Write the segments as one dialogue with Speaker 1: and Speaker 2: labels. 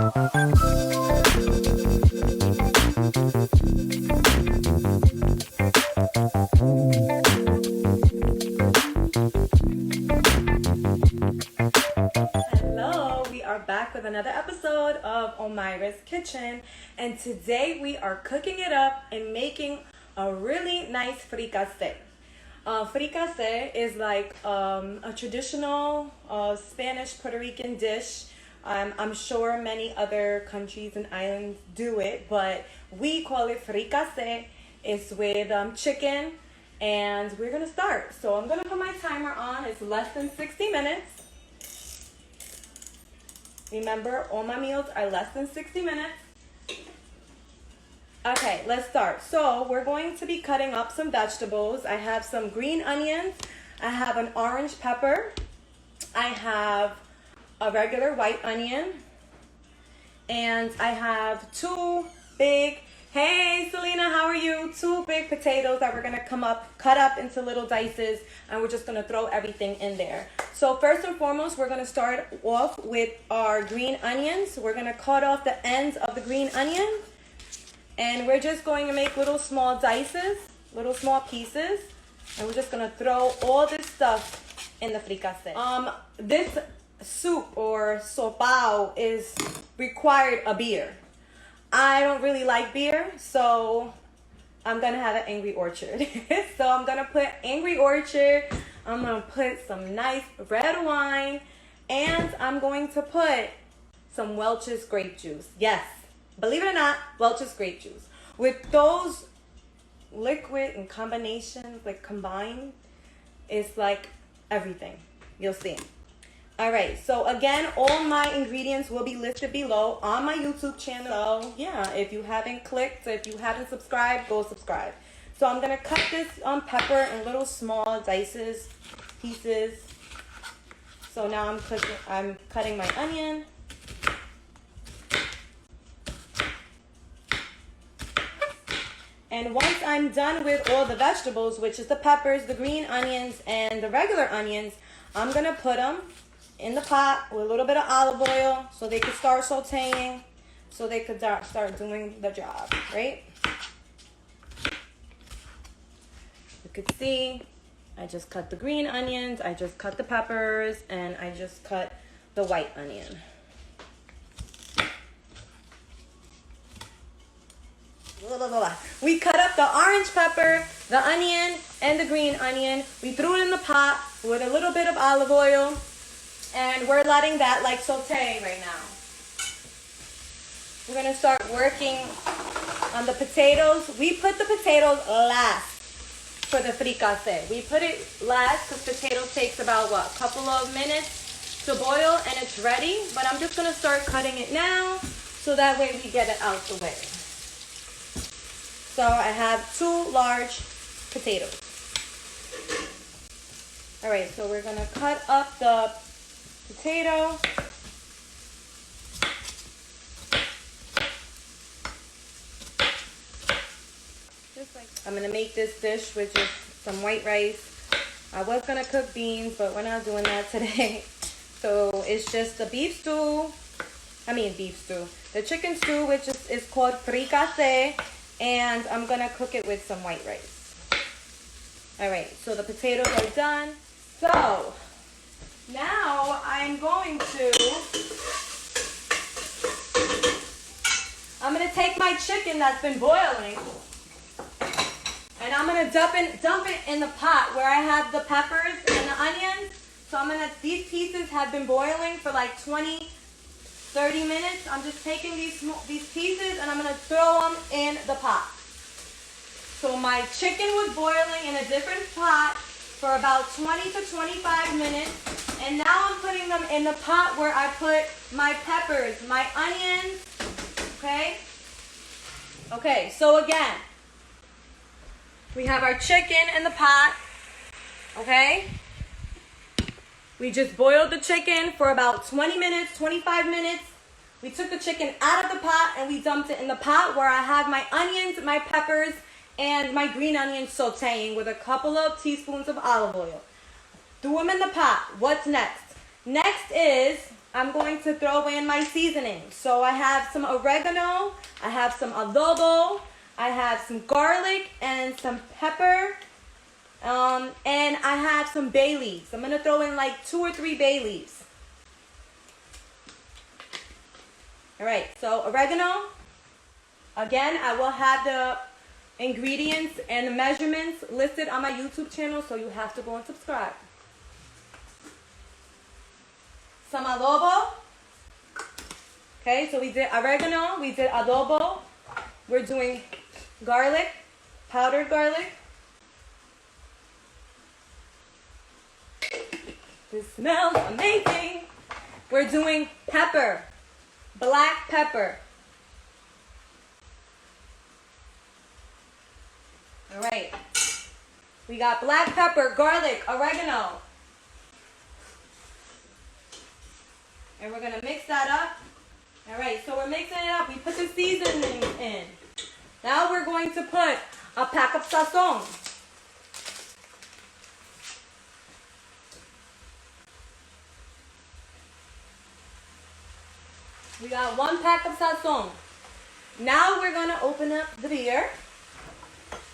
Speaker 1: Hello, we are back with another episode of Omaira's Kitchen, and today we are cooking it up and making a really nice fricassee. Fricassee is like a traditional Spanish Puerto Rican dish. I'm sure many other countries and islands do it, but we call it fricassee. It's with chicken, and we're gonna start. So I'm gonna put my timer on. It's less than 60 minutes. Remember, all my meals are less than 60 minutes. Okay, let's start. So we're going to be cutting up some vegetables. I have some green onions. I have an orange pepper. I have a regular white onion. And I have two big, hey Selena, how are you? Two big potatoes that we're gonna cut up into little dices, and we're just gonna throw everything in there. So first and foremost, we're gonna start off with our green onions. We're gonna cut off the ends of the green onion, and we're just going to make little small dices, little small pieces, and we're just gonna throw all this stuff in the fricassee. This soup or sopao is required a beer. I don't really like beer, so I'm gonna have an Angry Orchard. So I'm gonna put Angry Orchard, I'm gonna put some nice red wine, and I'm going to put some Welches grape juice. Yes, believe it or not, Welches grape juice. With those liquid and combinations, like combined, it's like everything. You'll see. All right, so again, all my ingredients will be listed below on my YouTube channel. So yeah, if you haven't clicked, if you haven't subscribed, go subscribe. So I'm gonna cut this pepper in little small pieces. So now I'm cutting my onion. And once I'm done with all the vegetables, which is the peppers, the green onions, and the regular onions, I'm gonna put them in the pot with a little bit of olive oil so they could start sauteing, so they could start doing the job, right? You could see I just cut the green onions, I just cut the peppers, and I just cut the white onion. We cut up the orange pepper, the onion, and the green onion. We threw it in the pot with a little bit of olive oil, and we're letting that like saute right now. We're gonna start working on the potatoes. We put the potatoes last for the fricassee. We put it last because potato takes about a couple of minutes to boil, and it's ready. But I'm just gonna start cutting it now so that way we get it out the way. So I have 2 large potatoes. All right, so we're gonna cut up the potato. I'm gonna make this dish with just some white rice. I was gonna cook beans, but we're not doing that today. So it's just the the chicken stew, which is called fricassee, and I'm gonna cook it with some white rice. All right, so the potatoes are done. So now I'm going to take my chicken that's been boiling, and I'm gonna dump it in the pot where I have the peppers and the onions. So these pieces have been boiling for like 20-30 minutes. I'm just taking these pieces and I'm gonna throw them in the pot. So my chicken was boiling in a different pot for about 20 to 25 minutes. And now I'm putting them in the pot where I put my peppers, my onions, okay? Okay, so again, we have our chicken in the pot, okay? We just boiled the chicken for about 20 minutes, 25 minutes. We took the chicken out of the pot and we dumped it in the pot where I have my onions, my peppers, and my green onions sauteing with a couple of teaspoons of olive oil. Threw them in the pot. What's next? Next is I'm going to throw in my seasoning. So I have some oregano, I have some adobo, I have some garlic and some pepper, and I have some bay leaves. I'm going to throw in like 2 or 3 bay leaves. All right, so oregano. Again, I will have the ingredients and the measurements listed on my YouTube channel, so you have to go and subscribe. Some adobo. Okay, so we did oregano, we did adobo. We're doing garlic, powdered garlic. This smells amazing. We're doing pepper, black pepper. All right. We got black pepper, garlic, oregano. And we're going to mix that up. All right, so we're mixing it up. We put the seasoning in. Now we're going to put a pack of Sazon. We got 1 pack of Sazon. Now we're going to open up the beer.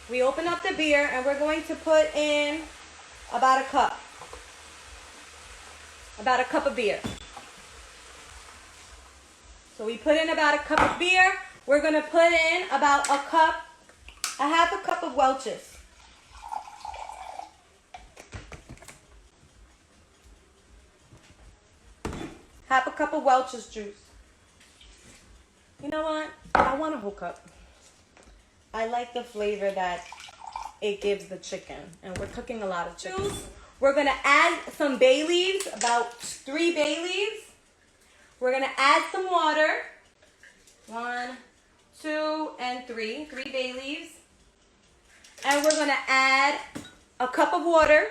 Speaker 1: We open up the beer and we're going to put in about a cup. About a cup of beer. So we put in about a cup of beer. We're going to put in about a half a cup of Welches. Half a cup of Welches juice. You know what? I want a whole cup. I like the flavor that it gives the chicken. And we're cooking a lot of chicken. We're going to add some bay leaves, about 3 bay leaves. We're going to add some water. 1, 2, and 3. 3 bay leaves. And we're going to add a cup of water.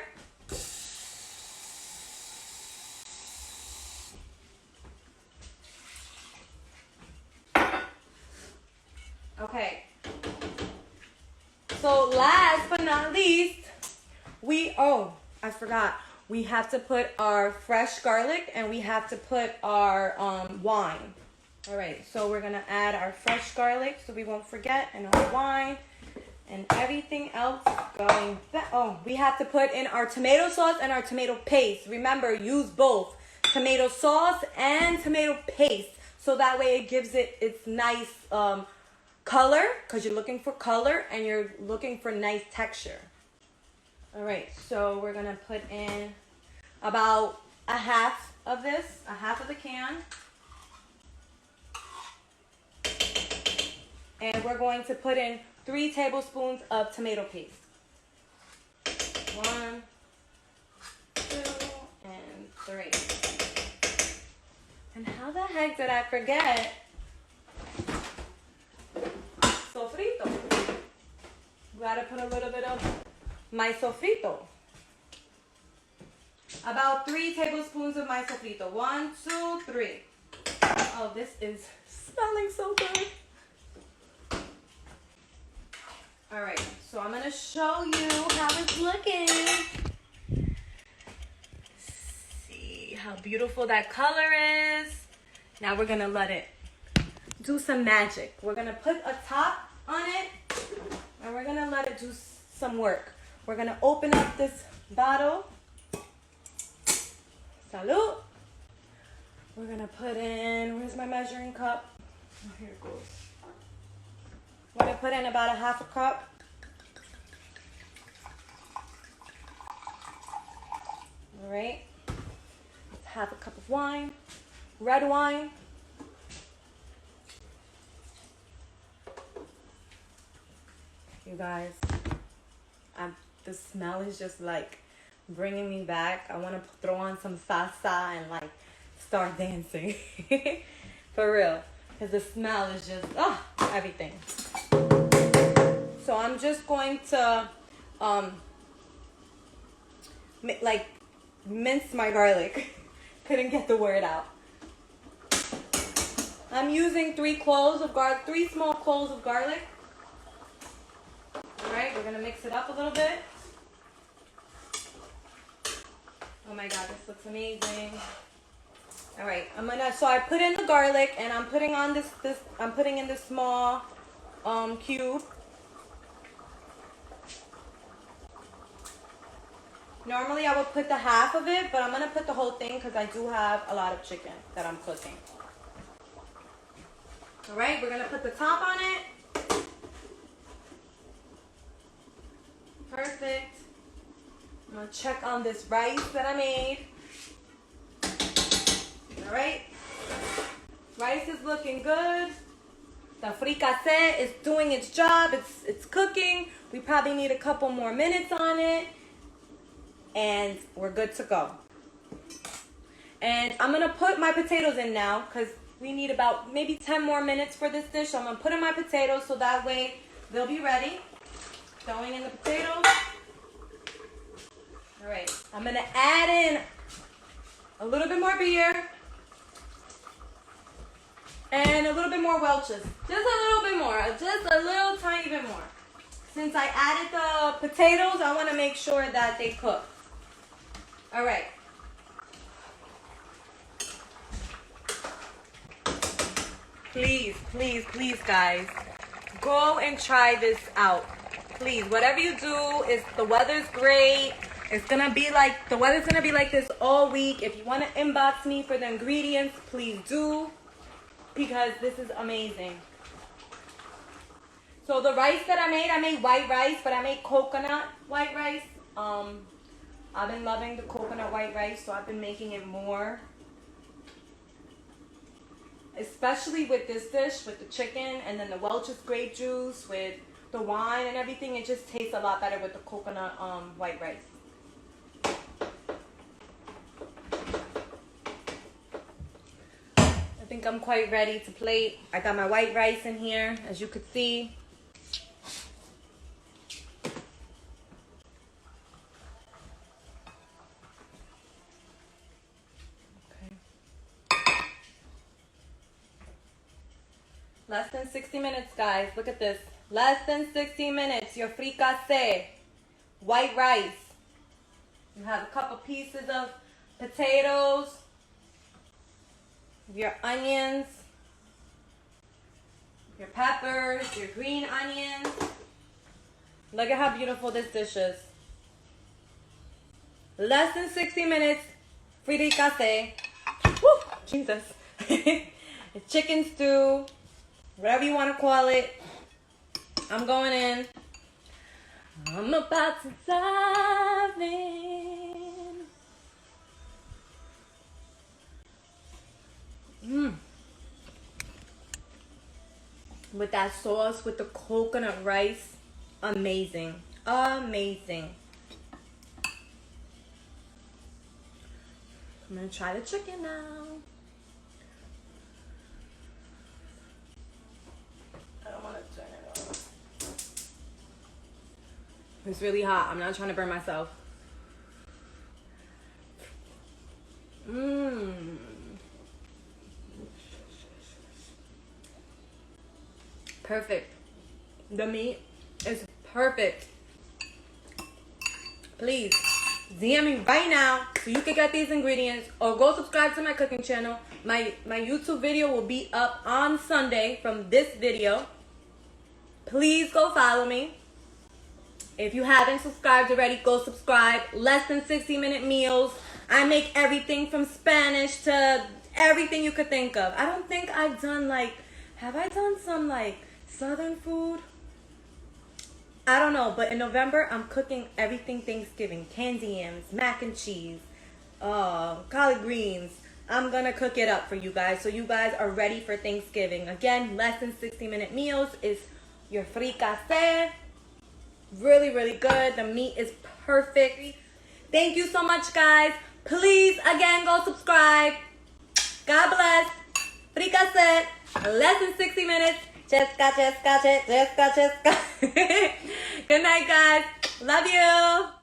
Speaker 1: Okay. So last but not least, I forgot. We have to put our fresh garlic and we have to put our wine. All right, so we're gonna add our fresh garlic so we won't forget, and our wine and everything else going back. Oh, we have to put in our tomato sauce and our tomato paste. Remember, use both tomato sauce and tomato paste so that way it gives it its nice color, because you're looking for color and you're looking for nice texture. All right, so we're gonna put in about a half of the can. And we're going to put in 3 tablespoons of tomato paste. 1, 2, and 3. And how the heck did I forget Sofito? Gotta put a little bit of my Sofito. About 3 tablespoons of my Sofito. 1, 2, 3. Oh, this is smelling so good. All right, so I'm gonna show you how it's looking. See how beautiful that color is. Now we're gonna let it do some magic. We're gonna put a top on it and we're gonna let it do some work. We're gonna open up this bottle. Salud. We're gonna put in, where's my measuring cup? Oh, here it goes. We're gonna put in about a half a cup. All right. Half a cup of wine, red wine. You guys, the smell is just like bringing me back. I want to throw on some salsa and like start dancing. For real. Because the smell is just, everything. So I'm just going to, mince my garlic. Couldn't get the word out. I'm using 3 small cloves of garlic. All right, we're gonna mix it up a little bit. Oh my God, this looks amazing. All right, so I put in the garlic and I'm putting on I'm putting in this small cube. Normally I would put the half of it, but I'm gonna put the whole thing because I do have a lot of chicken that I'm cooking. All right, we're gonna put the top on it. Perfect. I'm gonna check on this rice that I made. All right, rice is looking good. The fricassee is doing its job. It's cooking. We probably need a couple more minutes on it. And we're good to go. And I'm gonna put my potatoes in now because we need about maybe 10 more minutes for this dish. So I'm gonna put in my potatoes so that way they'll be ready. Throwing in the potatoes. All right, I'm gonna add in a little bit more beer and a little bit more Welches. Just a little bit more, just a little tiny bit more. Since I added the potatoes, I wanna make sure that they cook. All right. Please, please, please, guys, go and try this out. Please, whatever you do, the weather's great. The weather's gonna be like this all week. If you want to inbox me for the ingredients, please do, because this is amazing. So the rice that I made white rice, but I made coconut white rice. I've been loving the coconut white rice, so I've been making it more. Especially with this dish, with the chicken, and then the Welch's grape juice, with the wine and everything, it just tastes a lot better with the coconut white rice. I think I'm quite ready to plate. I got my white rice in here, as you could see. Less than 60 minutes, guys. Look at this. Less than 60 minutes. Your fricassee. White rice. You have a couple pieces of potatoes. Your onions. Your peppers. Your green onions. Look at how beautiful this dish is. Less than 60 minutes. Fricassee. Woo! Jesus. Chicken stew. Whatever you want to call it. I'm going in. I'm about to dive in. With that sauce, with the coconut rice. Amazing. Amazing. I'm going to try the chicken now. It's really hot. I'm not trying to burn myself. Perfect. The meat is perfect. Please DM me right now so you can get these ingredients, or go subscribe to my cooking channel. My YouTube video will be up on Sunday from this video. Please go follow me. If you haven't subscribed already, go subscribe. Less than 60-minute meals. I make everything from Spanish to everything you could think of. I don't think I've done have I done some Southern food? I don't know, but in November, I'm cooking everything Thanksgiving. Candy yams, mac and cheese, collard greens. I'm gonna cook it up for you guys so you guys are ready for Thanksgiving. Again, less than 60-minute meals is your fricassee. Really, really good. The meat is perfect. Thank you so much, guys. Please, again, go subscribe. God bless. Fricassee. Less than 60 minutes. Jessica. Good night, guys. Love you.